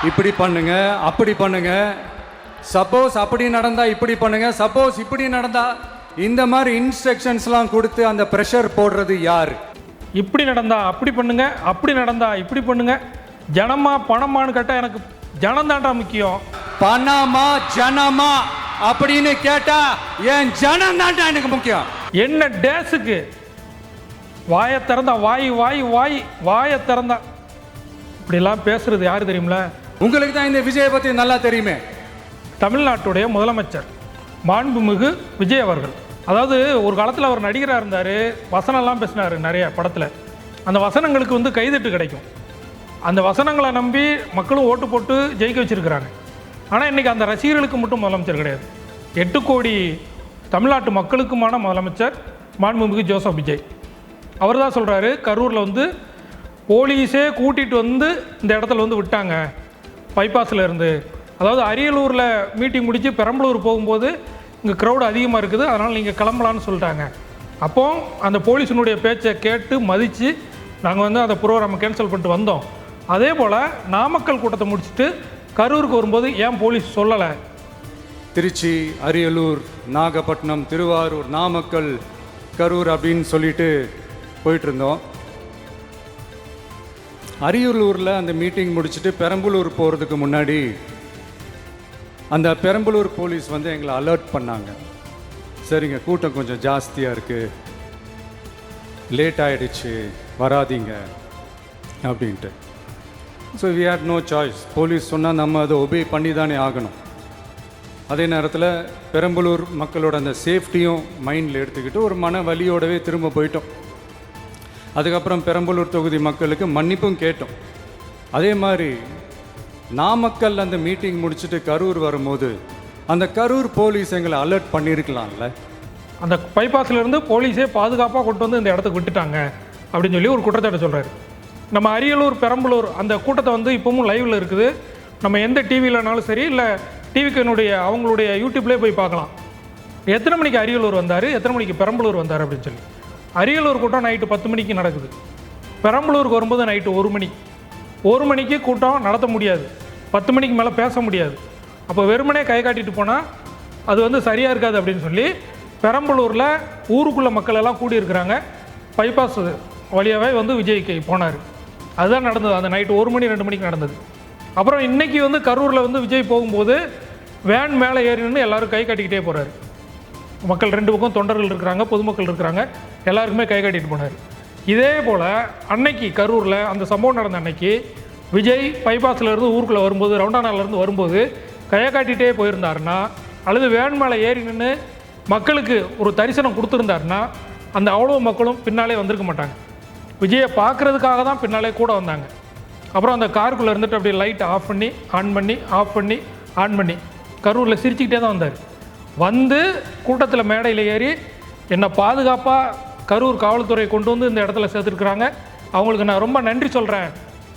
இப்படி பண்ணுங்க, அப்படி பண்ணுங்க, சப்போஸ் அப்படி நடந்தா இப்படி பண்ணுங்க, சப்போஸ் இப்படி நடந்தா இந்த மாதிரி இன்ஸ்ட்ரக்ஷன்ஸ்லாம் கொடுத்து அந்த ப்ரெஷர் போடுறது யார்? இப்படி நடந்தா அப்படி பண்ணுங்க, அப்படி நடந்தா இப்படி பண்ணுங்க. ஜனமா பணமானு கேட்டால் எனக்கு ஜனம் தாண்டா முக்கியம். பணமா ஜனமா அப்படின்னு கேட்டா என் ஜனம் தாண்டா எனக்கு முக்கியம். என்ன டேஸுக்கு வாயை திறந்தா வாய் வாய் வாய் வாயை திறந்தா இப்படிலாம் பேசுறது யாரு தெரியுமில? உங்களுக்கு தான் இந்த விஜயை பற்றி நல்லா தெரியுமே. தமிழ்நாட்டுடைய முதலமைச்சர் மாண்புமிகு விஜய் அவர்கள். அதாவது ஒரு காலத்தில் அவர் நடிகராக இருந்தார், வசனம்லாம் பேசினார் நிறைய படத்தில். அந்த வசனங்களுக்கு வந்து கைதட்டு கிடைக்கும். அந்த வசனங்களை நம்பி மக்களும் ஓட்டு போட்டு ஜெயிக்க வச்சுருக்கிறாங்க. ஆனால் இன்றைக்கி அந்த ரசிகர்களுக்கு மட்டும் முதலமைச்சர் கிடையாது, 8 கோடி தமிழ்நாட்டு மக்களுக்குமான முதலமைச்சர் மாண்புமிகு ஜோசப் விஜய். அவர் தான் சொல்கிறாரு, கரூரில் வந்து போலீஸே கூட்டிகிட்டு வந்து இந்த இடத்துல வந்து விட்டாங்க பைபாஸில் இருந்து. அதாவது அரியலூரில் மீட்டிங் முடித்து பெரம்பலூர் போகும்போது இங்கே க்ரௌடு அதிகமாக இருக்குது, அதனால் நீங்கள் கிளம்பலான்னு சொல்லிட்டாங்க. அப்போது அந்த போலீஸினுடைய பேச்சை கேட்டு மதித்து நாங்கள் வந்து அந்த ப்ரோக்ராமை கேன்சல் பண்ணிட்டு வந்தோம். அதே போல் நாமக்கல் கூட்டத்தை முடிச்சுட்டு கரூருக்கு வரும்போது ஏன் போலீஸ் சொல்லலை? திருச்சி, அரியலூர், நாகப்பட்டினம், திருவாரூர், நாமக்கல், கரூர் அப்படின்னு சொல்லிட்டு போயிட்டு இருந்தோம். அரியலூரில் அந்த மீட்டிங் முடிச்சுட்டு பெரம்பலூர் போகிறதுக்கு முன்னாடி அந்த பெரம்பலூர் போலீஸ் வந்து எங்களை அலர்ட் பண்ணாங்க. சரிங்க, கூட்டம் கொஞ்சம் ஜாஸ்தியாக இருக்குது, லேட் ஆகிடுச்சு, வராதிங்க அப்படின்ட்டு. So we had no choice. Police சொன்னால் நம்ம அதை ஒபே பண்ணி தானே ஆகணும். அதே நேரத்தில் பெரம்பலூர் மக்களோட அந்த சேஃப்டியும் மைண்டில் எடுத்துக்கிட்டு ஒரு மன வலியோடவே திரும்ப போயிட்டோம். அதுக்கப்புறம் பெரம்பலூர் தொகுதி மக்களுக்கு மன்னிப்பும் கேட்டோம். அதே மாதிரி நாமக்கல் அந்த மீட்டிங் முடிச்சுட்டு கரூர் வரும்போது அந்த கரூர் போலீஸ் எங்களை அலர்ட் பண்ணியிருக்கலாம்ல. அந்த பைபாஸில் இருந்து போலீஸே பாதுகாப்பாக கொண்டு வந்து இந்த இடத்துக்கு விட்டுட்டாங்க அப்படின்னு சொல்லி ஒரு குற்றச்சாட்டு சொல்கிறாரு. நம்ம அரியலூர் பெரம்பலூர் அந்த கூட்டத்தை வந்து இப்போவும் லைவில் இருக்குது. நம்ம எந்த டிவியிலனாலும் சரி, இல்லை டிவிக்கினுடைய அவங்களுடைய யூடியூப்லேயே போய் பார்க்கலாம். எத்தனை மணிக்கு அரியலூர் வந்தார், எத்தனை மணிக்கு பெரம்பலூர் வந்தார் அப்படின்னு சொல்லி. அரியலூர் கூட்டம் நைட்டு 10 மணிக்கு நடக்குது. பெரம்பலூருக்கு வரும்போது நைட்டு 1 மணி. 1 மணிக்கு கூட்டம் நடத்த முடியாது, 10 மணிக்கு மேலே பேச முடியாது. அப்போ வெறுமனே கை காட்டிட்டு போனால் அது வந்து சரியாக இருக்காது அப்படின்னு சொல்லி பெரம்பலூரில் ஊருக்குள்ளே மக்கள் எல்லாம் கூடியிருக்கிறாங்க. பைபாஸ் வழியாகவே வந்து விஜய்க்கு போனார். அதுதான் நடந்தது. அந்த நைட்டு 1 மணி 2 மணிக்கு நடந்தது. அப்புறம் இன்றைக்கி வந்து கரூரில் வந்து விஜய் போகும்போது வேன் மேலே ஏறினு எல்லோரும் கை காட்டிக்கிட்டே போகிறாரு. மக்கள் 2 பக்கம் தொண்டர்கள் இருக்கிறாங்க, பொதுமக்கள் இருக்கிறாங்க, எல்லாருக்குமே கை காட்டிட்டு போனார். இதே போல் அன்னைக்கு கரூரில் அந்த சம்பவம் நடந்த அன்னைக்கு விஜய் பைபாஸில் இருந்து ஊருக்குள்ளே வரும்போது, ரவுண்டானாலேருந்து வரும்போது கையை காட்டிகிட்டே போயிருந்தாருன்னா, அல்லது வேன் மேலே ஏறி நின்று மக்களுக்கு ஒரு தரிசனம் கொடுத்துருந்தாருன்னா அந்த அவ்வளோ மக்களும் பின்னாலே வந்திருக்க மாட்டாங்க. விஜயை பார்க்குறதுக்காக தான் பின்னாலே கூட வந்தாங்க. அப்புறம் அந்த காருக்குள்ளே இருந்துட்டு அப்படியே லைட் ஆஃப் பண்ணி ஆன் பண்ணி ஆஃப் பண்ணி ஆன் பண்ணி கரூரில் சிரிச்சுக்கிட்டே தான் வந்தார். வந்து கூட்டத்தில் மேடையில் ஏறி என்னை பாதுகாப்பாக கரூர் காவல்துறை கொண்டு வந்து இந்த இடத்துல சேர்த்துருக்குறாங்க, அவங்களுக்கு நான் ரொம்ப நன்றி சொல்கிறேன்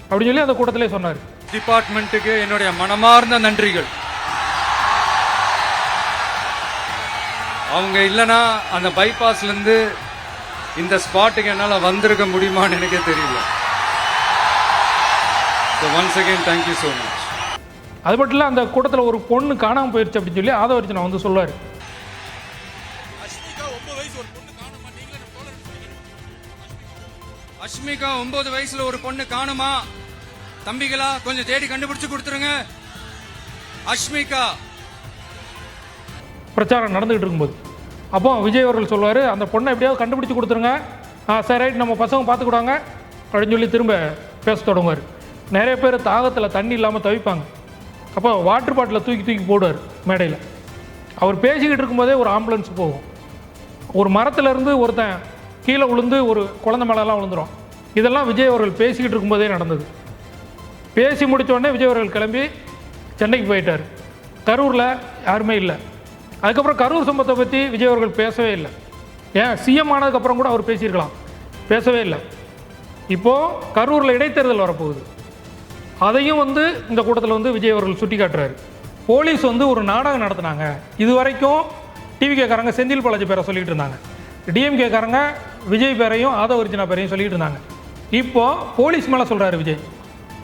அப்படின்னு சொல்லி அந்த கூட்டத்திலே சொன்னார். டிபார்ட்மெண்ட்டுக்கு என்னுடைய மனமார்ந்த நன்றிகள். அவங்க இல்லைன்னா அந்த பைபாஸ்லேருந்து இந்த ஸ்பாட்டுக்கு என்னால் வந்திருக்க முடியுமான்னு எனக்கே தெரியல. So once again thank you so much. அது மட்டும் இல்லை, அந்த கூட்டத்தில் ஒரு பொண்ணு காணாமல் போயிடுச்சு அப்படின்னு சொல்லி ஆதவர்ஜனா வந்து சொல்லுவார். அஷ்மிகா 9 வயசுல ஒரு பொண்ணு காணுமா, தம்பிகளா கொஞ்சம் தேடி கண்டுபிடிச்சு கொடுத்துருங்க. அஷ்மிகா பிரச்சாரம் நடந்துகிட்டு இருக்கும்போது அப்போ விஜய் அவர்கள் சொல்லுவார், அந்த பொண்ணை எப்படியாவது கண்டுபிடிச்சி கொடுத்துருங்க. சரி ரைட், நம்ம பசங்க பார்த்துக்கூடாங்க அப்படின்னு சொல்லி திரும்ப பேச தொடங்குவார். நிறைய பேர் தாகத்தில் தண்ணி இல்லாமல் தவிப்பாங்க. அப்போ வாட்டர் பாட்டிலை தூக்கி போடுவார் மேடையில். அவர் பேசிக்கிட்டு இருக்கும்போதே ஒரு ஆம்புலன்ஸ் போகும். ஒரு மரத்துலேருந்து ஒருத்தன் கீழே விழுந்து ஒரு குழந்தை மேலெல்லாம் விழுந்துடும். இதெல்லாம் விஜய் அவர்கள் பேசிக்கிட்டு இருக்கும்போதே நடந்தது. பேசி முடித்தோடனே விஜய் அவர்கள் கிளம்பி சென்னைக்கு போயிட்டார். கரூரில் யாருமே இல்லை. அதுக்கப்புறம் கரூர் சம்பவத்தை பற்றி விஜய் அவர்கள் பேசவே இல்லை. ஏன் சிஎம் ஆனதுக்கப்புறம் கூட அவர் பேசியிருக்கலாம், பேசவே இல்லை. இப்போது கரூரில் இடைத்தேர்தல் வரப்போகுது, அதையும் வந்து இந்த கூட்டத்தில் வந்து விஜய் அவர்கள் சுட்டி காட்டுறாரு. போலீஸ் வந்து ஒரு நாடகம் நடத்தினாங்க. இது வரைக்கும் டிவிகேக்காரங்க செந்தில் பாலாஜி பேரை சொல்லிகிட்டு இருந்தாங்க, டிஎம்கேக்காரங்க விஜய் பேரையும் ஆதவர்ஜனா பேரையும் சொல்லிகிட்டு இருந்தாங்க. இப்போது போலீஸ் மேலே சொல்கிறாரு விஜய்.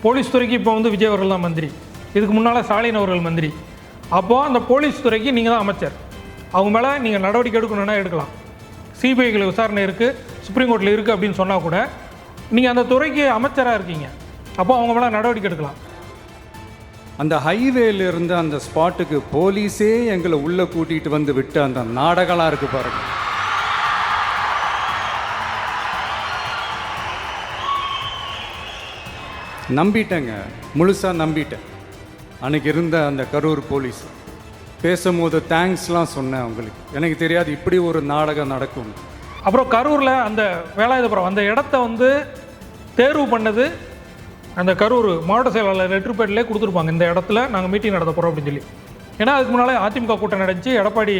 போலீஸ் துறைக்கு இப்போ வந்து விஜய் அவர்கள் தான் மந்திரி. இதுக்கு முன்னால் ஸ்டாலின் அவர்கள் மந்திரி. அப்போது அந்த போலீஸ் துறைக்கு நீங்கள் தான் அமைச்சர். அவங்க மேலே நீங்கள் நடவடிக்கை எடுக்கணுன்னா எடுக்கலாம். சிபிஐக்கு விசாரணை இருக்குது, சுப்ரீம் கோர்ட்டில் இருக்குது அப்படின்னு சொன்னால் கூட நீங்கள் அந்த துறைக்கு அமைச்சராக இருக்கீங்க. அப்போ அவங்க மேலே நடவடிக்கை எடுக்கலாம். அந்த ஹைவேல இருந்து அந்த ஸ்பாட்டுக்கு போலீஸே எங்களை உள்ளே கூட்டிகிட்டு வந்து விட்டு அந்த நாடகம்லாம் இருக்குது பாருங்க. நம்பிட்டேங்க, முழுசாக நம்பிட்டேன். அன்னைக்கு இருந்த அந்த கரூர் போலீஸ் பேசும்போது தேங்க்ஸ்லாம் சொன்னேன் அவங்களுக்கு. எனக்கு தெரியாது இப்படி ஒரு நாடகம் நடக்கும். அப்புறம் கரூரில் அந்த வேலாயுதபுரம் அந்த இடத்த வந்து தேர்வு பண்ணது அந்த கரூர் மாவட்ட செயலாளர் லெட்டர்பேட்லேயே கொடுத்துருப்பாங்க. இந்த இடத்துல நாங்கள் மீட்டிங் நடத்த போகிறோம் அப்படின்னு சொல்லி. ஏன்னா அதுக்கு முன்னால் அதிமுக கூட்டம் நடந்துச்சு. எடப்பாடி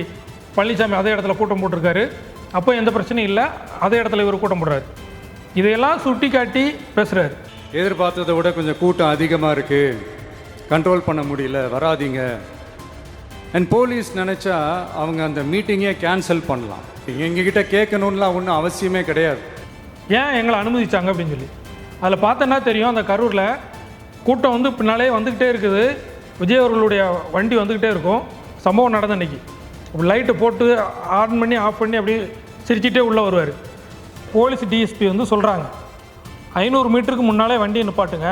பழனிசாமி அதே இடத்துல கூட்டம் போட்டிருக்காரு. அப்போ எந்த பிரச்சனையும் இல்லை, அதே இடத்துல இவர் கூட்டம் போடுறாரு. இதையெல்லாம் சுட்டி காட்டி பேசுகிறாரு. எதிர்பார்த்ததை விட கொஞ்சம் கூட்டம் அதிகமாக இருக்குது, கண்ட்ரோல் பண்ண முடியல, வராதிங்க. அண்ட் போலீஸ் நினச்சா அவங்க அந்த மீட்டிங்கே கேன்சல் பண்ணலாம். எங்ககிட்ட கேட்கணுன்னெலாம் ஒன்றும் அவசியமே கிடையாது. ஏன் எங்களை அனுமதிச்சாங்க அப்படின்னு சொல்லி அதில் பார்த்தோன்னா தெரியும். அந்த கரூரில் கூட்டம் வந்து பின்னாலே வந்துக்கிட்டே இருக்குது. விஜய் அவர்களுடைய வண்டி வந்துக்கிட்டே இருக்கும். சம்பவம் நடந்த அன்றைக்கி லைட்டை போட்டு ஆன் பண்ணி ஆஃப் பண்ணி அப்படியே சிரிச்சிட்டே உள்ளே வருவார். போலீஸ் டிஎஸ்பி வந்து சொல்கிறாங்க, 500 மீட்டருக்கு முன்னாலே வண்டியை நிப்பாட்டுங்க,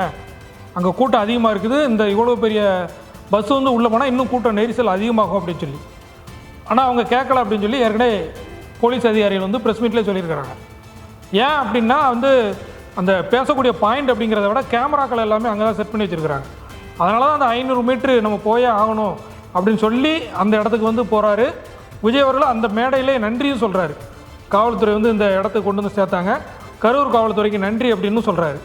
அங்கே கூட்டம் அதிகமாக இருக்குது, இந்த இவ்வளோ பெரிய பஸ் வந்து உள்ளே போனால் இன்னும் கூட்டம் நெரிசல் அதிகமாகும் அப்படின்னு சொல்லி. ஆனால் அவங்க கேட்கல அப்படின்னு சொல்லி ஏற்கனவே போலீஸ் அதிகாரிகள் வந்து ப்ரெஸ் மீட்லேயே சொல்லியிருக்கிறாங்க. ஏன் அப்படின்னா வந்து அந்த பேசக்கூடிய பாயிண்ட் அப்படிங்கிறத விட கேமராக்கள் எல்லாமே அங்கே தான் செட் பண்ணி வச்சுருக்கிறாங்க. அதனால தான் அந்த 500 மீட்ரு நம்ம போயே ஆகணும் அப்படின்னு சொல்லி அந்த இடத்துக்கு வந்து போகிறாரு. விஜய் அவர்கள் அந்த மேடையிலே நன்றியும் சொல்கிறாரு. காவல்துறை வந்து இந்த இடத்துக்கு கொண்டு வந்து சேர்த்தாங்க, கரூர் காவல்துறைக்கு நன்றி அப்படின்னு சொல்கிறாரு.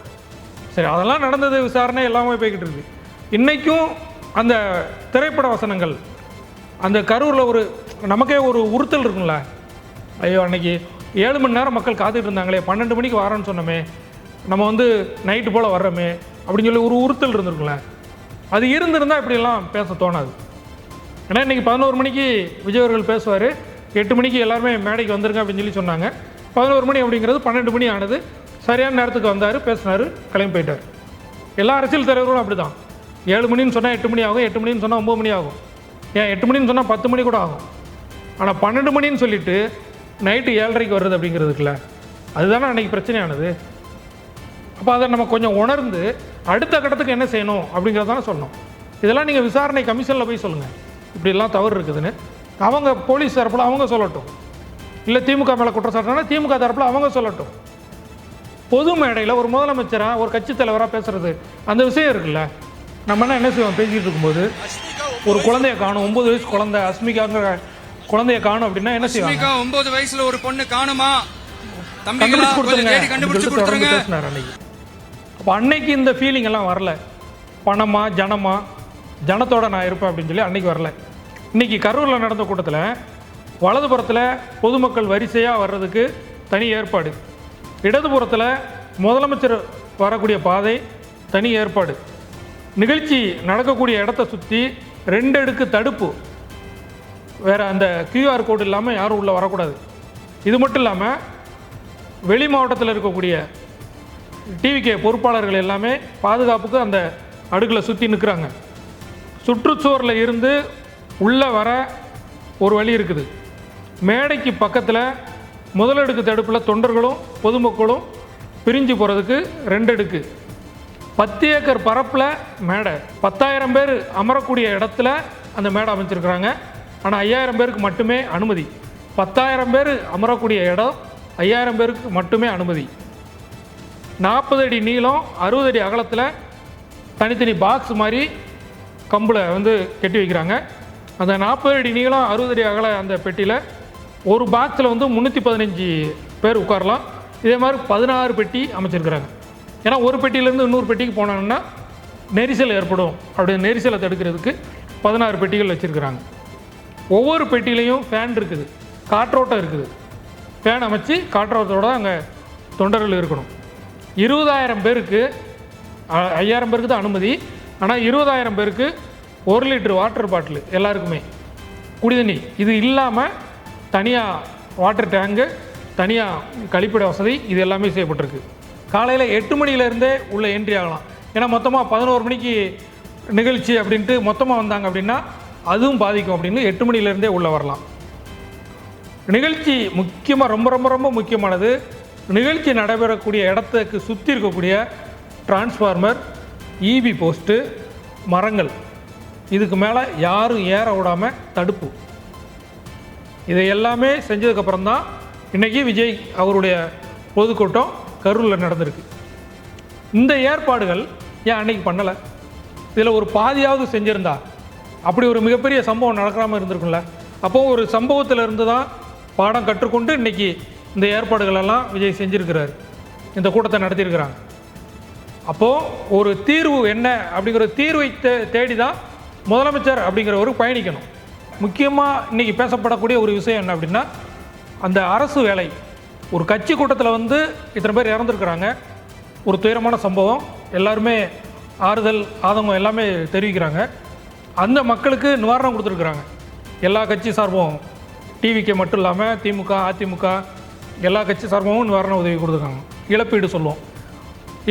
சரி, அதெல்லாம் நடந்தது, விசாரணை எல்லாமே போய்கிட்டு இருக்குது. இன்றைக்கும் அந்த திரைப்பட வசனங்கள் அந்த கரூரில் ஒரு நமக்கே ஒரு உறுத்தல் இருக்குங்களா, ஐயோ அன்றைக்கி 7 மணி நேரம் மக்கள் காத்துட்டு இருந்தாங்களே, 12 மணிக்கு வரேன்னு சொன்னோமே, நம்ம வந்து நைட்டு போல் வர்றோமே அப்படின்னு சொல்லி ஒரு உறுத்தல் இருந்திருக்குங்களே. அது இருந்திருந்தால் இப்படியெல்லாம் பேச தோணாது. ஏன்னா இன்றைக்கி 11 மணிக்கு விஜய் அவர்கள் பேசுவார், 8 மணிக்கு எல்லாருமே மேடைக்கு வந்துருங்க அப்படின்னு சொல்லி சொன்னாங்க. 11 மணி அப்படிங்கிறது 12 மணி ஆனது. சரியான நேரத்துக்கு வந்தார், பேசினார், கிளம்பி போயிட்டார். எல்லா அரசியல் தலைவர்களும் அப்படி தான். 7 மணின்னு சொன்னால் 8 மணி ஆகும், 8 மணின்னு சொன்னால் 9 மணி ஆகும், ஏன் 8 மணின்னு சொன்னால் 10 மணி கூட ஆகும். ஆனால் 12 மணின்னு சொல்லிவிட்டு நைட்டு 7:30க்கு வர்றது அப்படிங்கிறதுக்குல அதுதானே அன்றைக்கி பிரச்சனையானது. அப்போ அதை நம்ம கொஞ்சம் உணர்ந்து அடுத்த கட்டத்துக்கு என்ன செய்யணும் அப்படிங்கிறதானே சொல்லணும். இதெல்லாம் நீங்கள் விசாரணை கமிஷனில் போய் சொல்லுங்கள், இப்படிலாம் தவறு இருக்குதுன்னு. அவங்க போலீஸ் தரப்பில் அவங்க சொல்லட்டும், இல்லை திமுக மேலே குற்றச்சாட்டுனா திமுக தரப்பில் அவங்க சொல்லட்டும். பொது மேடையில் ஒரு முதலமைச்சராக ஒரு கட்சி தலைவராக பேசுகிறது அந்த விஷயம் இருக்குல்ல. நம்ம என்ன செய்வோம், பேசிக்கிட்டு இருக்கும்போது ஒரு குழந்தைய காணும், 9 வயசு குழந்தை அஸ்மிகாங்கிற குழந்தைய காணும் அப்படின்னா என்ன செய்வாங்க, 9 வயசுல ஒரு பொண்ணு காணுமா, கண்டுபிடிச்சு கொடுத்துருங்க பேசினார் அன்னைக்கு. அப்போ அன்னைக்கு இந்த ஃபீலிங் எல்லாம் வரல. பணமா ஜனமா, ஜனத்தோட நான் இருப்பேன் அப்படின்னு சொல்லி அன்னைக்கு வரல. இன்னைக்கு கரூரில் நடந்த கூட்டத்தில் வலதுபுறத்தில் பொதுமக்கள் வரிசையாக வர்றதுக்கு தனி ஏற்பாடு, இடதுபுறத்தில் முதலமைச்சர் வரக்கூடிய பாதை தனி ஏற்பாடு, நிகழ்ச்சி நடக்கக்கூடிய இடத்த சுற்றி 2 அடுக்கு தடுப்பு, வேறு அந்த QR கோடு இல்லாமல் யாரும் உள்ளே வரக்கூடாது. இது மட்டும் இல்லாமல் வெளி மாவட்டத்தில் இருக்கக்கூடிய டிவிகே பொறுப்பாளர்கள் எல்லாமே பாதுகாப்புக்கு அந்த அடுக்கில் சுற்றி நிற்கிறாங்க. சுற்றுச்சுவரில் இருந்து உள்ளே வர ஒரு வழி இருக்குது. மேடைக்கு பக்கத்தில் முதலடுக்கு தடுப்பில் தொண்டர்களும் பொதுமக்களும் பிரிஞ்சு போகிறதுக்கு 2 அடுக்கு, 10 ஏக்கர் பரப்பில் மேடை, 10,000 பேர் அமரக்கூடிய இடத்துல அந்த மேடை அமைச்சிருக்கிறாங்க. ஆனால் 5,000 பேருக்கு மட்டுமே அனுமதி. 10,000 பேர் அமரக்கூடிய இடம், 5,000 பேருக்கு மட்டுமே அனுமதி. 40 அடி நீளம், 60 அடி அகலத்தில் தனித்தனி பாக்ஸ் மாதிரி கம்பில் வந்து கட்டி வைக்கிறாங்க. அந்த 40 அடி நீளம் 60 அடி அகல அந்த பெட்டியில் ஒரு பாக்ஸில் வந்து 315 பேர் உட்காரலாம். இதே மாதிரி 16 பெட்டி அமைச்சிருக்கிறாங்க. ஏன்னா ஒரு பெட்டியிலேருந்து இன்னொரு பெட்டிக்கு போனாங்கன்னா நெரிசல் ஏற்படும், அப்படி நெரிசலை தடுக்கிறதுக்கு 16 பெட்டிகள் வச்சுருக்கிறாங்க. ஒவ்வொரு பெட்டியிலையும் ஃபேன் இருக்குது, காற்றோட்டம் இருக்குது. ஃபேன் அமைச்சு காற்றோட்டத்தோடு அங்கே தொண்டர்கள் இருக்கணும். 20,000 பேருக்கு, 5,000 பேருக்கு தான் அனுமதி. ஆனால் 20,000 பேருக்கு 1 லிட்டர் வாட்டர் பாட்டில் எல்லாருக்குமே குடிதண்ணி. இது இல்லாமல் தனியாக வாட்டர் டேங்கு, தனியாக கழிப்பிட வசதி, இது எல்லாமே செய்யப்பட்டிருக்கு. காலையில் 8 மணிலேருந்தே உள்ளே என்ட்ரி ஆகலாம். ஏன்னா மொத்தமாக 11 மணிக்கு நிகழ்ச்சி அப்படின்ட்டு மொத்தமாக வந்தாங்க அப்படின்னா அதுவும் பாதிக்கும் அப்படின்னு 8 மணிலேருந்தே உள்ளே வரலாம். நிகழ்ச்சி முக்கியமாக ரொம்ப ரொம்ப ரொம்ப முக்கியமானது, நிகழ்ச்சி நடைபெறக்கூடிய இடத்துக்கு சுற்றி இருக்கக்கூடிய டிரான்ஸ்ஃபார்மர், இபி போஸ்ட்டு, மரங்கள், இதுக்கு மேலே யாரும் ஏற விடாமல் தடுப்பு. இதை எல்லாமே செஞ்சதுக்கப்புறம் தான் இன்றைக்கி விஜய் அவருடைய பொதுக்கூட்டம் கரூரில் நடந்திருக்கு. இந்த ஏற்பாடுகள் ஏன் அன்னைக்கு பண்ணலை? இதில் ஒரு பாதியாவது செஞ்சுருந்தா அப்படி ஒரு மிகப்பெரிய சம்பவம் நடக்காமல் இருந்திருக்கும்ல. அப்போது ஒரு சம்பவத்தில் இருந்து தான் பாடம் கற்றுக்கொண்டு இன்றைக்கி இந்த ஏற்பாடுகளெல்லாம் விஜய் செஞ்சுருக்கிறார், இந்த கூட்டத்தை நடத்தியிருக்கிறாங்க. அப்போது ஒரு தீர்வு என்ன அப்படிங்கிற தீர்வை தேடி தான் முதலமைச்சர் அப்படிங்கிறவரு பயணிக்கணும். முக்கியமாக இன்றைக்கி பேசப்படக்கூடிய ஒரு விஷயம் என்ன அப்படின்னா, அந்த அரசு வேலை. ஒரு கட்சி கூட்டத்தில் வந்து இத்தனை பேர் இறந்துருக்குறாங்க, ஒரு துயரமான சம்பவம், எல்லாருமே ஆறுதல் ஆதங்கம் எல்லாமே தெரிவிக்கிறாங்க. அந்த மக்களுக்கு நிவாரணம் கொடுத்துருக்குறாங்க. எல்லா கட்சி சார்பும், டிவிக்கு மட்டும் இல்லாமல் திமுக, அதிமுக எல்லா கட்சி சார்பும் நிவாரண உதவி கொடுத்துருக்காங்க. இழப்பீடு சொல்லுவோம்,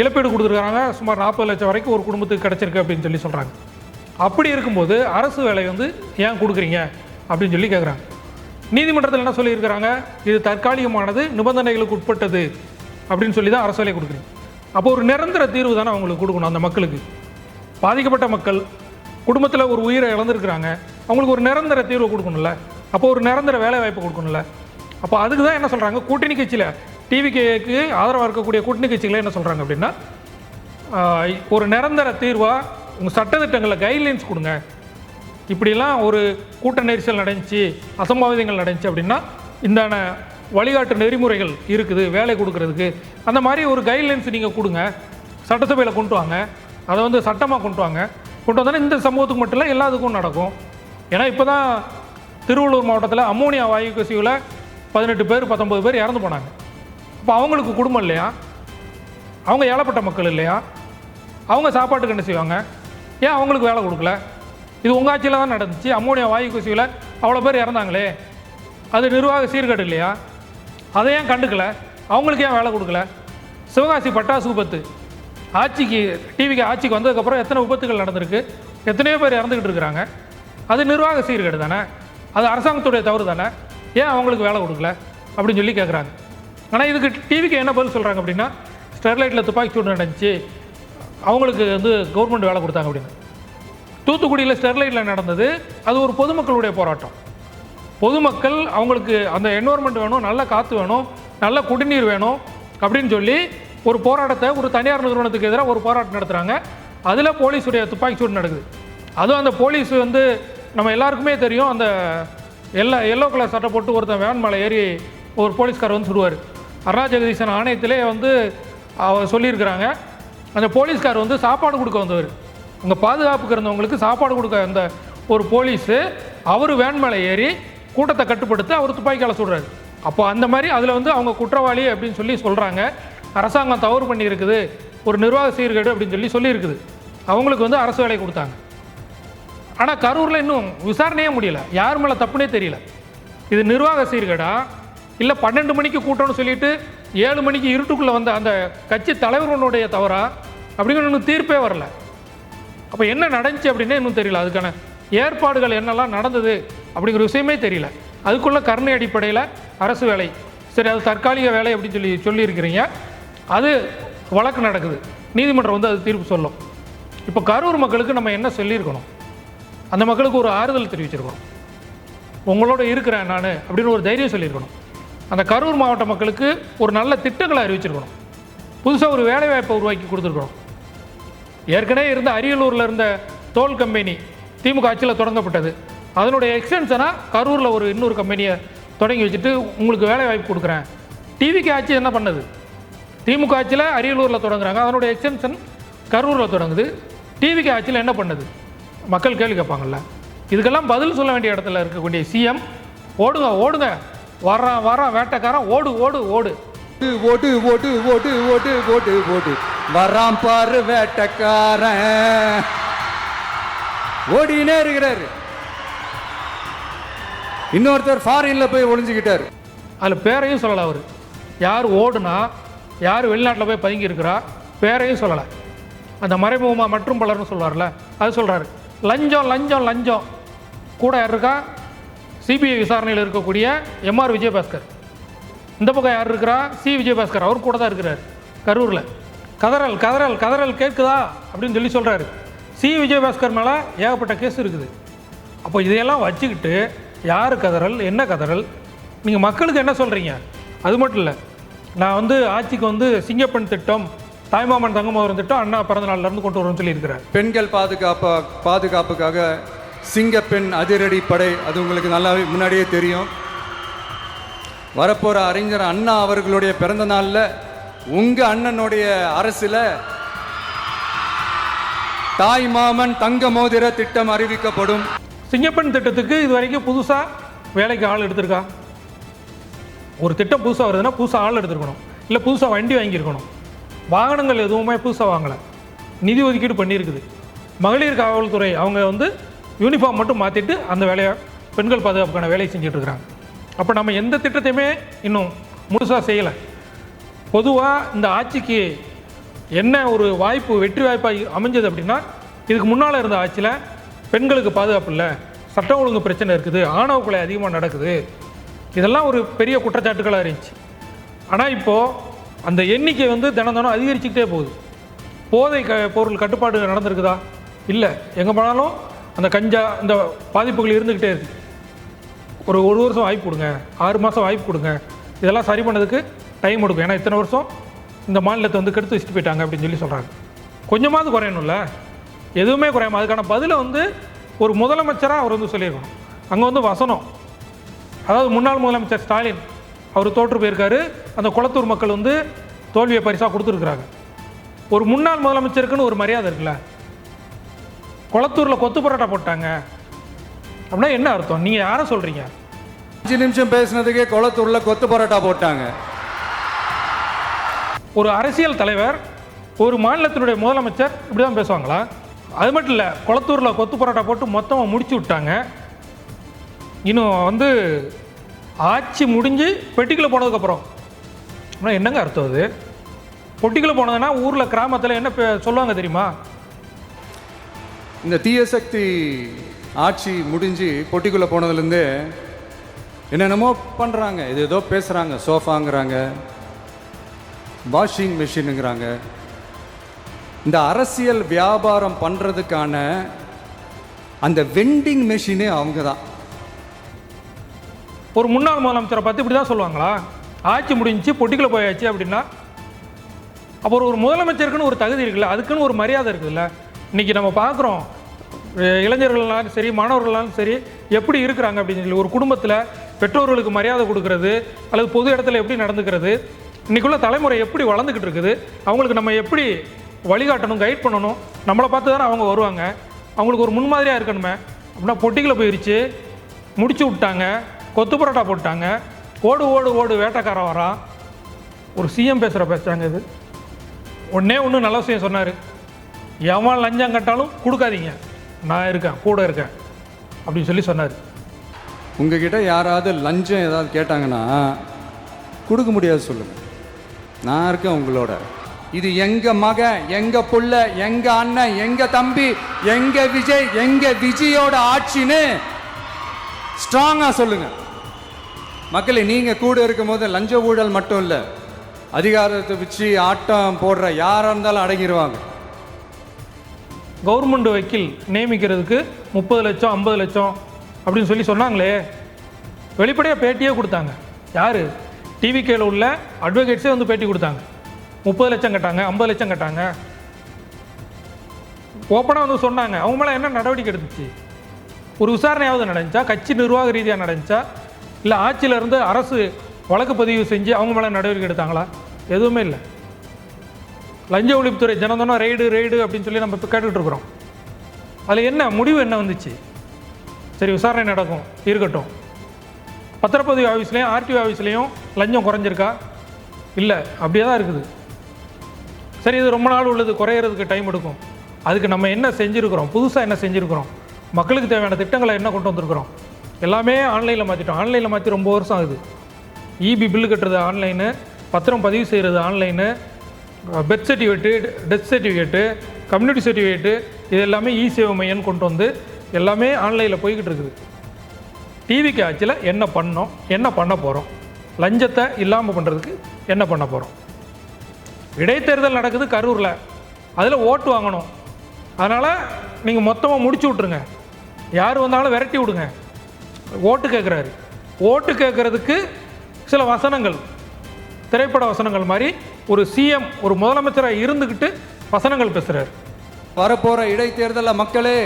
இழப்பீடு கொடுத்துருக்காங்க. சுமார் 40 லட்சம் வரைக்கும் ஒரு குடும்பத்துக்கு கிடச்சிருக்கு அப்படின்னு சொல்லி சொல்கிறாங்க. அப்படி இருக்கும்போது அரசு வேலை வந்து ஏன் கொடுக்குறீங்க அப்படின்னு சொல்லி கேட்குறாங்க. நீதிமன்றத்தில் என்ன சொல்லியிருக்கிறாங்க? இது தற்காலிகமானது, நிபந்தனைகளுக்கு உட்பட்டது அப்படின்னு சொல்லி தான் அரசு வேலை கொடுக்குறீங்க. அப்போ ஒரு நிரந்தர தீர்வு தானே அவங்களுக்கு கொடுக்கணும். அந்த மக்களுக்கு, பாதிக்கப்பட்ட மக்கள் குடும்பத்தில் ஒரு உயிரை இழந்திருக்கிறாங்க, அவங்களுக்கு ஒரு நிரந்தர தீர்வு கொடுக்கணும்ல. அப்போ ஒரு நிரந்தர வேலை வாய்ப்பு கொடுக்கணும்ல. அப்போ அதுக்கு தான் என்ன சொல்கிறாங்க, கூட்டணி கட்சியில் டிவிக்கு ஆதரவாக இருக்கக்கூடிய கூட்டணி கட்சிகளை என்ன சொல்கிறாங்க அப்படின்னா, ஒரு நிரந்தர தீர்வாக உங்கள் சட்டத்திட்டங்களில் கைட்லைன்ஸ் கொடுங்க. இப்படிலாம் ஒரு கூட்ட நெரிசல் நடந்துச்சு, அசம்பாவிதங்கள் நடந்துச்சு அப்படின்னா இந்தான வழிகாட்டு நெறிமுறைகள் இருக்குது வேலை கொடுக்கறதுக்கு. அந்த மாதிரி ஒரு கைட்லைன்ஸ் நீங்கள் கொடுங்க, சட்டசபையில் கொண்டு வாங்க, அதை வந்து சட்டமாக கொண்டு வாங்க. கொண்டு வந்தோன்னா இந்த சம்பவத்துக்கு மட்டும் இல்லை, எல்லாத்துக்கும் நடக்கும். ஏன்னா இப்போ தான் திருவள்ளூர் மாவட்டத்தில் அம்மோனியா வாயு கசிவில் 18 பேர் 19 பேர் இறந்து போனாங்க. இப்போ அவங்களுக்கு குடும்பம் இல்லையா? அவங்க ஏழப்பட்ட மக்கள் இல்லையா? அவங்க சாப்பாட்டுக்கு என்ன செய்வாங்க? ஏன் அவங்களுக்கு வேலை கொடுக்கல? இது உங்கள் ஆட்சியில் தான் நடந்துச்சு. அம்மோனியா வாயு கசிவில் அவ்வளோ பேர் இறந்தாங்களே, அது நிர்வாக சீர்கேடு இல்லையா? அதை ஏன் கண்டுக்கல? அவங்களுக்கு ஏன் வேலை கொடுக்கல? சிவகாசி பட்டாசு விபத்து, டிவிக்கு ஆட்சிக்கு வந்ததுக்கப்புறம் எத்தனை விபத்துகள் நடந்திருக்கு, எத்தனையோ பேர் இறந்துக்கிட்டு இருக்கிறாங்க. அது நிர்வாக சீர்கேடு தானே, அது அரசாங்கத்துடைய தவறு தானே. ஏன் அவங்களுக்கு வேலை கொடுக்கல அப்படின்னு சொல்லி கேட்குறாங்க. ஆனால் இதுக்கு டிவிக்கு என்ன பதில் சொல்கிறாங்க அப்படின்னா, ஸ்டெர்லைட்டில் துப்பாக்கி சூடு நடந்துச்சு, அவங்களுக்கு வந்து கவர்மெண்ட் வேலை கொடுத்தாங்க அப்படின்னு. தூத்துக்குடியில் ஸ்டெர்லைட்டில் நடந்தது, அது ஒரு பொதுமக்களுடைய போராட்டம். பொதுமக்கள் அவங்களுக்கு அந்த என்வரன்மெண்ட் வேணும், நல்ல காற்று வேணும், நல்ல குடிநீர் வேணும் அப்படின்னு சொல்லி ஒரு போராட்டத்தை, ஒரு தனியார் நிறுவனத்துக்கு எதிராக ஒரு போராட்டம் நடத்துகிறாங்க. அதில் போலீஸுடைய துப்பாக்கி சூடு நடக்குது. அதுவும் அந்த போலீஸ் வந்து நம்ம எல்லாருக்குமே தெரியும், அந்த எல்லோ கலர் சட்டை போட்டு ஒருத்தன் வேன் மேலே ஏறி ஒரு போலீஸ்கார் வந்து சுடுவார். அருணா ஜெகதீசன் ஆணையத்திலே வந்து அவர் சொல்லியிருக்கிறாங்க, அந்த போலீஸ்கார் வந்து சாப்பாடு கொடுக்க வந்தவர், அங்கே பாதுகாப்புக்கு இருந்தவங்களுக்கு சாப்பாடு கொடுக்க அந்த ஒரு போலீஸு, அவர் வேன் மேலே ஏறி கூட்டத்தை கட்டுப்படுத்த அவர் துப்பாக்கியால் சுடுறாரு. அப்போ அந்த மாதிரி அதில் வந்து அவங்க குற்றவாளி அப்படின்னு சொல்லி சொல்கிறாங்க. அரசாங்கம் தவறு பண்ணியிருக்குது, ஒரு நிர்வாக சீர்கேடு அப்படின்னு சொல்லியிருக்குது. அவங்களுக்கு வந்து அரசு வேலை கொடுத்தாங்க. ஆனால் கரூரில் இன்னும் விசாரணையே முடியலை, யார் மேலே தப்புனே தெரியல. இது நிர்வாக சீர்கேடா இல்லை 12 மணிக்கு கூட்டம்னு சொல்லிட்டு 7 மணிக்கு இருட்டுக்குள்ளே வந்த அந்த கட்சி தலைவர்களுடைய தவறா அப்படிங்கிற இன்னும் தீர்ப்பே வரல. அப்போ என்ன நடந்துச்சு அப்படின்னே இன்னும் தெரியல. அதுக்கான ஏற்பாடுகள் என்னெல்லாம் நடந்தது அப்படிங்கிற விஷயமே தெரியல. அதுக்குள்ளே கருணை அடிப்படையில் அரசு வேலை, சரி அது தற்காலிக வேலை அப்படின்னு சொல்லியிருக்கிறீங்க. அது வழக்கு நடக்குது, நீதிமன்றம் வந்து அது தீர்ப்பு சொல்லும். இப்போ கரூர் மக்களுக்கு நம்ம என்ன சொல்லியிருக்கணும்? அந்த மக்களுக்கு ஒரு ஆறுதல் தெரிவிச்சிருக்கணும், உங்களோட இருக்கிறேன் நான் அப்படின்னு ஒரு தைரியம் சொல்லியிருக்கணும். அந்த கரூர் மாவட்ட மக்களுக்கு ஒரு நல்ல திட்டங்களை அறிவிச்சிருக்கணும், புதுசாக ஒரு வேலைவாய்ப்பை உருவாக்கி கொடுத்துருக்கணும். ஏற்கனவே இருந்த அரியலூரில் இருந்த தோல் கம்பெனி திமுக ஆட்சியில் தொடங்கப்பட்டது, அதனுடைய எக்ஸ்டென்ஷனாக கரூரில் ஒரு இன்னொரு கம்பெனியை தொடங்கி வச்சுட்டு உங்களுக்கு வேலை வாய்ப்பு கொடுக்குறேன். டிவிக்கு ஆட்சி என்ன பண்ணுது? திமுக ஆட்சியில் அரியலூரில் தொடங்குறாங்க, அதனுடைய எக்ஸ்டென்ஷன் கரூரில் தொடங்குது. டிவிக்கு ஆட்சியில் என்ன பண்ணுது? மக்கள் கேள்வி கேட்பாங்கள்ல. இதுக்கெல்லாம் பதில் சொல்ல வேண்டிய இடத்துல இருக்கக்கூடிய சிஎம், ஓடுங்க ஓடுங்க, வரான் வேட்டைக்காரன், ஓடு ஓடு ஓடு ஓட்டு ஓட்டு ஓட்டு ஓட்டு ஓட்டு ஓட்டு வரான் பாரு வேட்டைக்காரன், ஓடினே இருக்கிறாரு. இன்னொருத்தர் ஃபாரின்ல போய் ஒளிஞ்சுக்கிட்டார். அதில் பேரையும் சொல்லலை அவர், யார் ஓடுனா யார் வெளிநாட்டில் போய் பதுங்கி இருக்கிறா பேரையும் சொல்லலை. அந்த மறைமுகமாக மற்றும் பலர்னு சொல்வார்ல, அது சொல்கிறாரு. லஞ்சம் லஞ்சம் லஞ்சம். கூட யார் இருக்கா? சிபிஐ விசாரணையில் இருக்கக்கூடிய எம்ஆர் விஜயபாஸ்கர். இந்த பக்கம் யார் இருக்கிறா? சி விஜயபாஸ்கர். அவர் கூட தான் இருக்கிறார் கரூரில். கதறல் கதறல் கதறல் கேட்குதா அப்படின்னு சொல்லி சொல்கிறாரு. சி விஜயபாஸ்கர் மேலே ஏகப்பட்ட கேஸ் இருக்குது. அப்போ இதையெல்லாம் வச்சுக்கிட்டு யார் கதறல், என்ன கதறல், நீங்கள் மக்களுக்கு என்ன சொல்கிறீங்க? அது மட்டும் இல்லை, நான் வந்து ஆட்சிக்கு சிங்கப்பெண் திட்டம், தாய்மாமன் தங்கமோதரம் திட்டம் அண்ணா பிறந்த நாள்லேருந்து கொண்டு வரும்னு சொல்லியிருக்கிறார். பெண்கள் பாதுகாப்புக்காக சிங்கப்பெண் அதிரடி படை, அது உங்களுக்கு நல்லா முன்னாடியே தெரியும். வரப்போகிற அறிஞர் அண்ணா அவர்களுடைய பிறந்த நாளில் உங்கள் அண்ணனுடைய அரசில் தாய்மாமன் தங்க மோதிர திட்டம் அறிவிக்கப்படும். சிங்கப்பெண் திட்டத்துக்கு இது வரைக்கும் புதுசாக வேலைக்கு ஆள் எடுத்திருக்கா? ஒரு திட்டம் புதுசாக வருதுன்னா புதுசாக ஆள் எடுத்துருக்கணும், இல்லை புதுசாக வண்டி வாங்கியிருக்கணும். வாகனங்கள் எதுவுமே புதுசாக வாங்கலை, நிதி ஒதுக்கீடு பண்ணியிருக்குது. மகளிர் காவல்துறை அவங்க யூனிஃபார்ம் மட்டும் மாற்றிட்டு அந்த வேலையை, பெண்கள் பாதுகாப்புக்கான வேலையை செஞ்சிட்ருக்குறாங்க. அப்போ நம்ம எந்த திட்டத்தையுமே இன்னும் முழுசாக செய்யலை. பொதுவாக இந்த ஆட்சிக்கு என்ன ஒரு வாய்ப்பு, வெற்றி வாய்ப்பாக அமைஞ்சது அப்படின்னா, இதுக்கு முன்னால் இருந்த ஆட்சியில் பெண்களுக்கு பாதுகாப்பு இல்லை, சட்டம் ஒழுங்கு பிரச்சனை இருக்குது, ஆணவ கொலை அதிகமாக நடக்குது, இதெல்லாம் ஒரு பெரிய குற்றச்சாட்டுகளாக இருந்துச்சு. ஆனால் இப்போது அந்த எண்ணிக்கை தினம் தினம் அதிகரிச்சுக்கிட்டே போகுது. போதை பொருள் கட்டுப்பாடு நடந்திருக்குதா? இல்லை. எங்கே போனாலும் அந்த கஞ்சா, இந்த பாதிப்புகள் இருந்துக்கிட்டே இருக்குது. ஒரு வருஷம் வாய்ப்பு கொடுங்க, 6 மாதம் வாய்ப்பு கொடுங்க, இதெல்லாம் சரி பண்ணதுக்கு டைம் எடுக்கும். ஏன்னா இத்தனை வருஷம் இந்த மாநிலத்தை கெடுத்து வச்சுட்டு போயிட்டாங்க அப்படின்னு சொல்லி சொல்கிறாங்க. கொஞ்சமாவது குறையணும்ல, எதுவுமே குறையாமல் அதுக்கான பதிலை ஒரு முதலமைச்சராக அவர் சொல்லியிருக்கணும். அங்கே வசனம், அதாவது முன்னாள் முதலமைச்சர் ஸ்டாலின் அவர் தோற்று போயிருக்காரு. அந்த குளத்தூர் மக்கள் தோல்வியை பரிசாக கொடுத்துருக்குறாங்க. ஒரு முன்னாள் முதலமைச்சருக்குன்னு ஒரு மரியாதை இருக்குல்ல. குளத்தூரில் கொத்து பரோட்டா போட்டாங்க அப்படின்னா என்ன அர்த்தம்? நீங்கள் யாரை சொல்கிறீங்க? 5 நிமிஷம் பேசுனதுக்கே குளத்தூரில் கொத்து பரோட்டா போட்டாங்க. ஒரு அரசியல் தலைவர், ஒரு மாநிலத்தினுடைய முதலமைச்சர் இப்படி தான் பேசுவாங்களா? அது மட்டும் இல்லை, குளத்தூரில் கொத்து பரோட்டா போட்டு மொத்தமாக முடிச்சு விட்டாங்க. இன்னும் ஆட்சி முடிஞ்சு பெட்டிக்குள்ளே போனதுக்கப்புறம் ஆனால் என்னங்க அர்த்தம்? அது பொட்டிக்குள்ளே போனதுன்னா ஊரில் கிராமத்தில் என்ன சொல்லுவாங்க தெரியுமா? இந்த தீய சக்தி ஆட்சி முடிஞ்சு பொட்டிக்குள்ளே போனதுலேருந்து என்னென்னமோ பண்ணுறாங்க, இது ஏதோ பேசுகிறாங்க, சோஃபாங்கிறாங்க, வாஷிங் மிஷினுங்கிறாங்க. இந்த அரசியல் வியாபாரம் பண்ணுறதுக்கான அந்த வெண்டிங் மெஷினே அவங்க தான். ஒரு முன்னாள் முதலமைச்சரை பற்றி இப்படி தான் சொல்லுவாங்களா? ஆட்சி முடிஞ்சு பொட்டிக்குள்ளே போயாச்சு அப்படின்னா அப்போ ஒரு முதலமைச்சருக்குன்னு ஒரு தகுதி இருக்குல்ல, அதுக்குன்னு ஒரு மரியாதை இருக்குதுல்ல. இன்றைக்கி நம்ம பார்க்குறோம், இளைஞர்கள்னாலும் சரி, மாணவர்களாலும் சரி, எப்படி இருக்கிறாங்க அப்படின்னு சொல்லி. ஒரு குடும்பத்தில் பெற்றோர்களுக்கு மரியாதை கொடுக்கறது, அல்லது பொது இடத்துல எப்படி நடந்துக்கிறது, இன்றைக்குள்ள தலைமுறை எப்படி வளர்ந்துக்கிட்டு இருக்குது, அவங்களுக்கு நம்ம எப்படி வழிகாட்டணும், கைட் பண்ணணும், நம்மளை பார்த்து தானே அவங்க வருவாங்க. அவங்களுக்கு ஒரு முன்மாதிரியாக இருக்கணுமே. அப்படின்னா பொட்டிக்குள்ளே போயிடுச்சு, முடிச்சு விட்டாங்க, கொத்து பரோட்டா போட்டாங்க, ஓடு ஓடு ஓடு வேட்டைக்காரன் வரான். ஒரு சிஎம் பேசுகிறாங்க. இது ஒன்று நல்ல விஷயம் சொன்னார், எவன் லஞ்சம் கட்டாலும் கொடுக்காதீங்க, நான் இருக்கேன், கூட இருக்கேன் அப்படின்னு சொல்லி சொன்னார். உங்ககிட்ட யாராவது லஞ்சம் ஏதாவது கேட்டாங்கன்னா கொடுக்க முடியாது சொல்லுங்க, நான் இருக்கேன் உங்களோட. இது எங்க மகன், எங்க புள்ள, எங்க அண்ணன், எங்க தம்பி, எங்க விஜய், எங்க விஜயோட ஆட்சின்னு ஸ்ட்ராங்கா சொல்லுங்க. மக்களே, நீங்க கூட இருக்கும் போது லஞ்ச ஊழல் மட்டும் இல்லை, அதிகாரத்தை வச்சு ஆட்டம் போடுற யாராக இருந்தாலும் அடங்கிடுவாங்க. கவர்மெண்ட் வக்கீல் நியமிக்கிறதுக்கு 30 லட்சம் 50 லட்சம் அப்படின்னு சொல்லி சொன்னாங்களே, வெளிப்படையாக பேட்டியே கொடுத்தாங்க. யார்? டிவிகேல உள்ள அட்வொகேட்ஸே பேட்டி கொடுத்தாங்க. 30 லட்சம் கட்டாங்க, 50 லட்சம் கட்டாங்க, ஓப்பனாக சொன்னாங்க. அவங்க மேலே என்ன நடவடிக்கை எடுத்துச்சு? ஒரு விசாரணையாவது நடந்துச்சா? கட்சி நிர்வாக ரீதியாக நடந்துச்சா? இல்லை ஆட்சியிலேருந்து அரசு வழக்கு பதிவு செஞ்சு அவங்க மேலே நடவடிக்கை எடுத்தாங்களா? எதுவுமே இல்லை. லஞ்ச ஒழிப்புத்துறை தினம் ரெய்டு அப்படின்னு சொல்லி நம்ம இப்போ கேட்டுக்கிட்டு இருக்கிறோம். அதில் என்ன முடிவு என்ன வந்துச்சு? சரி, விசாரணை நடக்கும், இருக்கட்டும். பத்திரப்பதிவு ஆஃபீஸ்லேயும் ஆர்டிஓ ஆஃபீஸ்லேயும் லஞ்சம் குறைஞ்சிருக்கா? இல்லை, அப்படியே தான் இருக்குது. சரி, இது ரொம்ப நாள் உள்ளது, குறையிறதுக்கு டைம் எடுக்கும். அதுக்கு நம்ம என்ன செஞ்சுருக்கிறோம்? புதுசாக என்ன செஞ்சுருக்கிறோம்? மக்களுக்கு தேவையான திட்டங்களை என்ன கொண்டு வந்திருக்கிறோம்? எல்லாமே ஆன்லைனில் மாற்றிட்டோம். ஆன்லைனில் மாற்றி ரொம்ப வருஷம் ஆகுது. இபி பில்லு கட்டுறது ஆன்லைனு, பத்திரம் பதிவு செய்கிறது online, birth certificate, death certificate, community certificate, இது எல்லாமே இ-சேவை மையம் கொண்டு வந்து எல்லாமே ஆன்லைனில் போய்கிட்டு இருக்குது. டிவிக்கு ஆட்சியில் என்ன பண்ணோம், என்ன பண்ண போகிறோம், லஞ்சத்தை இல்லாமல் பண்ணுறதுக்கு என்ன பண்ண போகிறோம். இடைத்தேர்தல் நடக்குது கரூரில், அதில் ஓட்டு வாங்கணும். அதனால் நீங்கள் மொத்தமாக முடிச்சு விட்ருங்க, யார் வந்தாலும் விரட்டி விடுங்க. ஓட்டு கேட்குறாரு, ஓட்டு கேட்குறதுக்கு சில வசனங்கள், திரைப்பட வசனங்கள் மாதிரி ஒரு சிஎம், ஒரு முதலமைச்சராக இருந்துக்கிட்டு வசனங்கள் பேசுகிறார். வரப்போற இடைத்தேர்தலில் மக்களே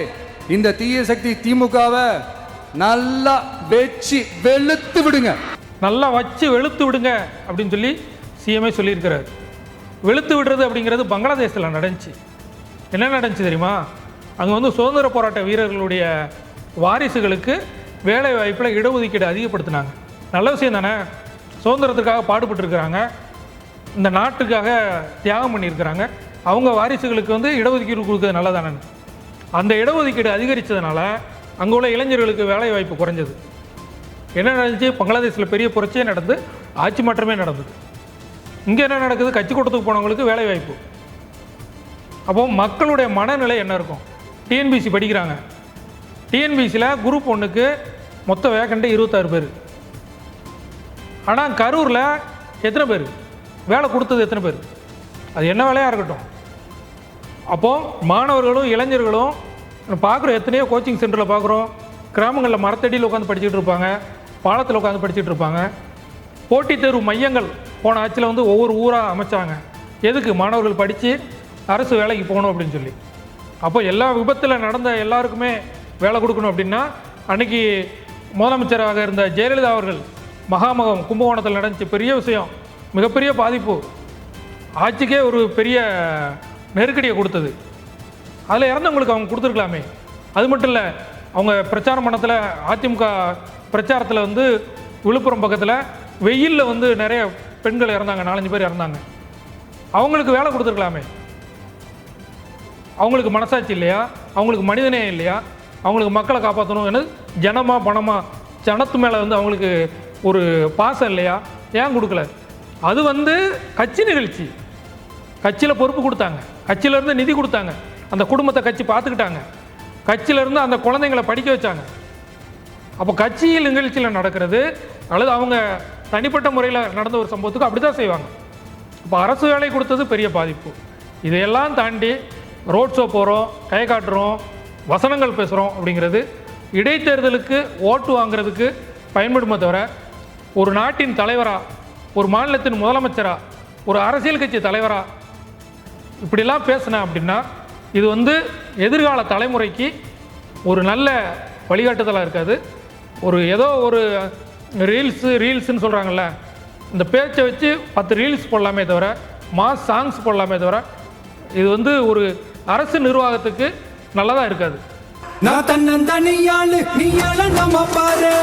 இந்த தீய சக்தி திமுகவை நல்லா வெச்சு வெளுத்து விடுங்க, நல்லா வச்சு வெளுத்து விடுங்க அப்படின்னு சொல்லி சிஎம்ஏ சொல்லியிருக்கிறார். வெளுத்து விடுறது அப்படிங்கிறது பங்களாதேஷில் நடந்துச்சு. என்ன நடந்துச்சு தெரியுமா? அங்கே வந்து சுதந்திர போராட்ட வீரர்களுடைய வாரிசுகளுக்கு வேலை வாய்ப்பில் இடஒதுக்கீடு அதிகப்படுத்தினாங்க. நல்ல விஷயம் தானே, சுதந்திரத்துக்காக பாடுபட்டுருக்கிறாங்க, இந்த நாட்டுக்காக தியாகம் பண்ணியிருக்கிறாங்க, அவங்க வாரிசுகளுக்கு வந்து இடஒதுக்கீடு கொடுக்குறது நல்லதானே. அந்த இடஒதுக்கீடு அதிகரித்ததுனால அங்கே உள்ள இளைஞர்களுக்கு வேலை வாய்ப்பு குறைஞ்சது. என்ன நடந்துச்சு? பங்களாதேஷில் பெரிய புரட்சியே நடந்து ஆட்சி மாற்றமே நடந்தது. இங்கே என்ன நடக்குது? கட்சி கூட்டத்துக்கு போனவங்களுக்கு வேலை வாய்ப்பு. அப்போ மக்களுடைய மனநிலை என்ன இருக்கும்? டிஎன்பிசி படிக்கிறாங்க, டிஎன்பிசியில் குரூப் 1க்கு மொத்த வேக்கண்ட்டு 26 பேர். ஆனால் கரூரில் எத்தனை பேர் வேலை கொடுத்தது? எத்தனை பேர்? அது என்ன வேலையாக இருக்கட்டும். அப்போது மாணவர்களும் இளைஞர்களும் பார்க்குறோம், எத்தனையோ கோச்சிங் சென்டரில் பார்க்குறோம், கிராமங்களில் மரத்தடியில் உட்காந்து படிச்சுட்டு இருப்பாங்க, பாலத்தில் உட்காந்து படிச்சுட்டு இருப்பாங்க. போட்டித் தேர்வு மையங்கள் போன ஆட்சியில் வந்து ஒவ்வொரு ஊராக அமைச்சாங்க. எதுக்கு? மாணவர்கள் படித்து அரசு வேலைக்கு போகணும் அப்படின்னு சொல்லி. அப்போ எல்லா விபத்தில் நடந்த எல்லாருக்குமே வேலை கொடுக்கணும் அப்படின்னா, அன்றைக்கி முதலமைச்சராக இருந்த ஜெயலலிதா அவர்கள் மகாமகம் கும்பகோணத்தில் நடந்துச்சு, பெரிய விஷயம், மிகப்பெரிய பாதிப்பு, ஆட்சிக்கே ஒரு பெரிய நெருக்கடியை கொடுத்தது. அதில் இறந்தவங்களுக்கு அவங்க கொடுத்துருக்கலாமே. அது மட்டும் இல்லை, அவங்க பிரச்சார மன்றத்தில், அதிமுக பிரச்சாரத்தில் வந்து விழுப்புரம் பக்கத்தில் வெயிலில் வந்து நிறைய பெண்கள் இறந்தாங்க, 4-5 பேர் இறந்தாங்க. அவங்களுக்கு வேலை கொடுத்துருக்கலாமே. அவங்களுக்கு மனசாட்சி இல்லையா? அவங்களுக்கு மனிதனே இல்லையா? அவங்களுக்கு மக்களை காப்பாற்றணும் என்ன, ஜனமா பணமா, ஜனத்து மேலே வந்து அவங்களுக்கு ஒரு பாசம் இல்லையா? ஏன் கொடுக்கல? அது வந்து கட்சி நிகழ்ச்சி, கட்சியில் பொறுப்பு கொடுத்தாங்க, கட்சியிலேருந்து நிதி கொடுத்தாங்க, அந்த குடும்பத்தை கட்சி பார்த்துக்கிட்டாங்க, கட்சியிலேருந்து அந்த குழந்தைங்களை படிக்க வச்சாங்க. அப்போ கட்சியில் நிகழ்ச்சியில் நடக்கிறது அல்லது அவங்க தனிப்பட்ட முறையில் நடந்த ஒரு சம்பவத்துக்கு அப்படி தான் செய்வாங்க. இப்போ அரசு வேலை கொடுத்தது பெரிய பாதிப்பு. இதையெல்லாம் தாண்டி ரோட் ஷோ போகிறோம், கை காட்டுறோம், வசனங்கள் பேசுகிறோம் அப்படிங்கிறது இடைத்தேர்தலுக்கு ஓட்டு வாங்கிறதுக்கு பயன்படுமே தவிர, ஒரு நாட்டின் தலைவராக, ஒரு மாநிலத்தின் முதலமைச்சராக, ஒரு அரசியல் கட்சி தலைவராக இப்படிலாம் பேசினேன் அப்படின்னா இது வந்து எதிர்கால தலைமுறைக்கு ஒரு நல்ல வழிகாட்டுதலாக இருக்காது. ஒரு ஏதோ ஒரு ரீல்ஸுன்னு சொல்கிறாங்கல்ல, இந்த பேச்சை வச்சு 10 ரீல்ஸ் போடலாமே தவிர, மாஸ் சாங்ஸ் போடலாமே தவிர, இது வந்து ஒரு அரசு நிர்வாகத்துக்கு நல்லதாக இருக்காது. நான் தன்னந்தனியாளு, நீ நம்ம பாரு.